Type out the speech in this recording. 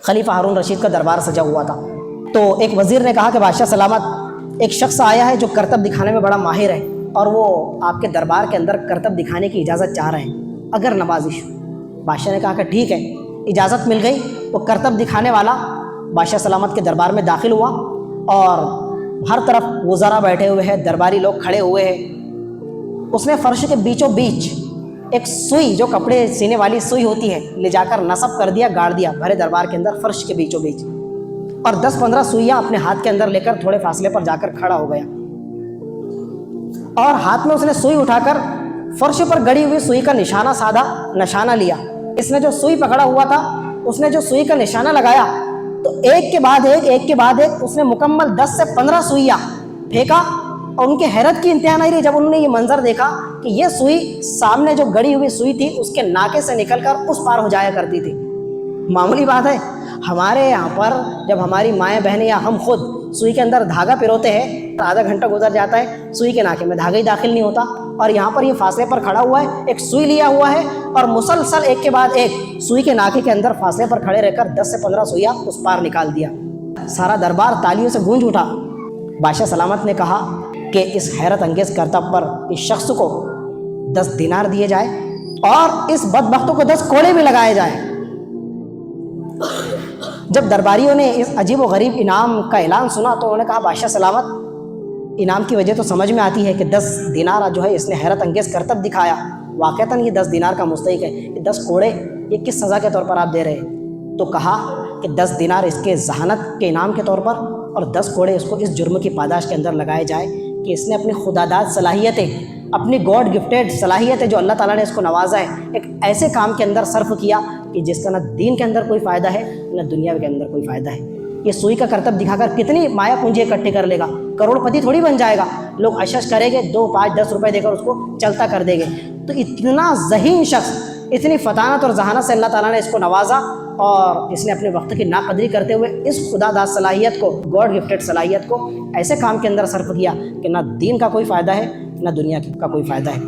खलीफा हारून रशीद का दरबार सजा हुआ था। तो एक वज़ीर ने कहा कि बादशाह सलामत, एक शख्स आया है जो करतब दिखाने में बड़ा माहिर है और वो आपके दरबार के अंदर करतब दिखाने की इजाज़त चाह रहे हैं, अगर नवाजिश। बादशाह ने कहा कि ठीक है, इजाज़त मिल गई। वो करतब दिखाने वाला बादशाह सलामत के दरबार में दाखिल हुआ और हर तरफ वज़रा बैठे हुए हैं, दरबारी लोग खड़े हुए हैं। उसने फ़र्श के बीचों बीच एक सुई, जो कपड़े सीने वाली सुई होती है, ले जाकर नस्ब कर दिया, गाड़ दिया भरे दरबार के अंदर फ़र्श के बीचों बीच, और 10-15 सुइयाँ अपने हाथ के अंदर लेकर थोड़े फासले पर जाकर खड़ा हो गया और हाथ में उसने सुई उठाकर फर्श पर गड़ी हुई सुई का निशाना साधा, निशाना लिया। इसने जो सुई पकड़ा हुआ था, उसने जो सुई का निशाना लगाया तो एक के बाद एक उसने मुकम्मल 10 से 15 सुइयाँ फेंका। और उनकी हैरत की इंतहा नहीं रही जब उन्होंने ये मंजर देखा कि ये सुई सामने जो गड़ी हुई सुई थी उसके नाके से निकलकर उस पार हो जाया करती थी। मामूली बात है, हमारे यहाँ पर जब हमारी माएँ बहनें या हम खुद सुई के अंदर धागा पिरोते हैं तो आधा घंटा गुजर जाता है, सुई के नाके में धागा ही दाखिल नहीं होता। और यहाँ पर ये फासले पर खड़ा हुआ है, एक सुई लिया हुआ है और मुसलसल एक के बाद एक सुई के नाके के अंदर फासले पर खड़े रहकर 10 से 15 सुइयाँ उस पार निकाल दिया। सारा दरबार तालियों से गूंज उठा। बादशाह सलामत ने कहा कि इस हैरत अंगेज़ करतब पर इस शख्स को 10 दिनार दिए जाए और इस बदबख्तों को 10 कोड़े भी लगाए जाए। जब दरबारियों ने इस अजीब व गरीब इनाम का ऐलान सुना तो उन्होंने कहा, बादशाह सलामत, इनाम की वजह तो समझ में आती है कि 10 दिनार जो है इसने हैरत अंगेज़ करतब दिखाया, वाक़तन ये 10 दिनार का मुस्तहिक है। ये 10 कोड़े ये किस सज़ा के तौर पर आप दे रहे हैं? तो कहा कि 10 दिनार इसके जहानत के इनाम के तौर पर और 10 कोड़े इसको इस जुर्म की पादाश के अंदर लगाए जाए कि इसने अपनी खुदादाद सलाहियतें, अपनी गॉड गिफ्टेड सलाहियतें जो अल्लाह ताला ने इसको नवाजा है, एक ऐसे काम के अंदर सर्फ किया कि जिसका न दीन के अंदर कोई फ़ायदा है न दुनिया के अंदर कोई फ़ायदा है। ये सुई का करतब दिखाकर कितनी माया पूंजी इकट्ठी कर लेगा, करोड़पति थोड़ी बन जाएगा। लोग अशश करेंगे, 2, 5, 10 रुपए देकर उसको चलता कर देंगे। तो इतना ज़हीन शख्स, इतनी फतानत और जहानत से अल्लाह ताला ने इसको नवाजा और इसने अपने वक्त की नाकदरी करते हुए इस खुदादाद सलाहियत को, गॉड गिफ्टेड सलाहियत को ऐसे काम के अंदर सर्फ किया कि ना दीन का कोई फ़ायदा है ना दुनिया का कोई फ़ायदा है।